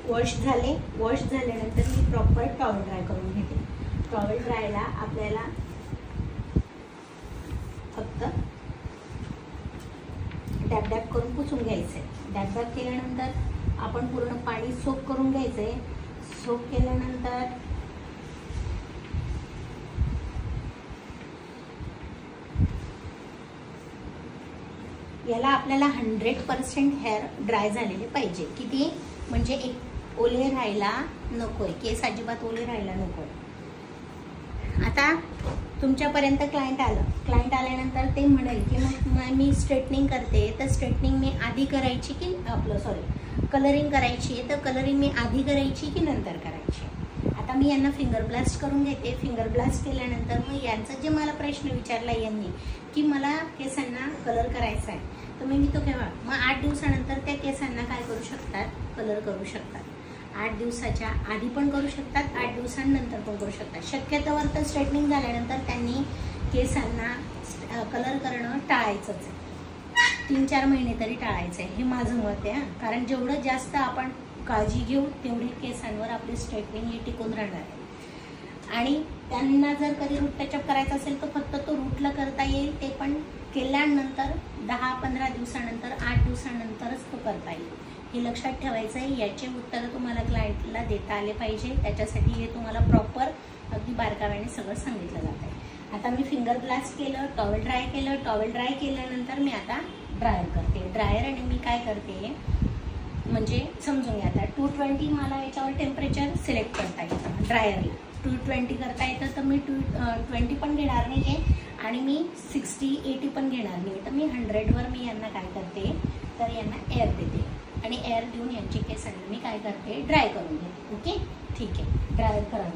Wash झाल्यानंतर मी proper towel dry करून घेते. टॉवेल ड्रायला आपल्याला फक्त डॅब डॅब करून पुसून घ्यायचं आहे. डॅब डॅब केल्यानंतर आपण पूर्ण पाणी सोक करून घ्यायचं आहे. सोक केल्यानंतर याला आपल्याला 100% हेअर ड्राय झालेले पाहिजे. किती म्हणजे एक ओले राहायला नकोय, केस अजिबात ओले राहायला नकोय. आता तुमच्यापर्यंत क्लायंट आल्यानंतर ते म्हणेल की मग मी स्ट्रेटनिंग करते, तर स्ट्रेटनिंग मी आधी करायची की कलरिंग करायची आहे, तर कलरिंग मी आधी करायची की नंतर करायची. आता मी यांना फिंगर ब्लास्ट करून घेते. फिंगर ब्लास्ट केल्यानंतर मग यांचा जे मला प्रश्न विचारला यांनी की मला केसांना कलर करायचा आहे, तर मी तो केव्हा, मग 8 दिवसानंतर त्या केसांना काय करू शकतात, कलर करू शकतात. 8 दिवसाच्या आधी पण करू शकतात, 8 दिवसांनंतर पण करू शकतात. शक्यतोवर तर स्ट्रेटनिंग झाल्यानंतर त्यांनी केसांना कलर करणं टाळायचंच आहे. 3-4 महिने तरी टाळायचं आहे, हे माझं मत आहे. कारण जेवढं जास्त आपण काळजी घेऊ तेवढे केसांवर आपली स्ट्रेटनिंग ही टिकून राहणार आहे. आणि त्यांना जर कधी रूट टचअप करायचा असेल तर फक्त तो रूटला करता येईल, ते पण केल्यानंतर 10-15 दिवसानंतर, 8 दिवसानंतरच तो करता येईल. हे लक्षात ठेवायचं आहे. याचे उत्तर तुम्हाला क्लायंटला देता आले पाहिजे, त्याच्यासाठी हे तुम्हाला प्रॉपर अगदी बारकाव्याने सगळं सांगितलं जात आहे. आता मी फिंगर ब्लास्ट केलं, टॉवेल ड्राय केलं. टॉवेल ड्राय केल्यानंतर मी आता ड्रायर करते. ड्रायर आणि मी काय करते म्हणजे समजून घ्या. आता 220 मला याच्यावर टेम्परेचर सिलेक्ट करता येतं. ड्रायरला 220 करता येतं, तर मी 220 पण घेणार नाही आहे आणि मी 60-80 पण घेणार नाही. तर मी 100वर मी यांना काय करते, तर यांना एअर देते आणि एअर देऊन यांची केसांना मी काय करते, ड्राय करून घेते. ओके, ठीक आहे. ड्रायर करा.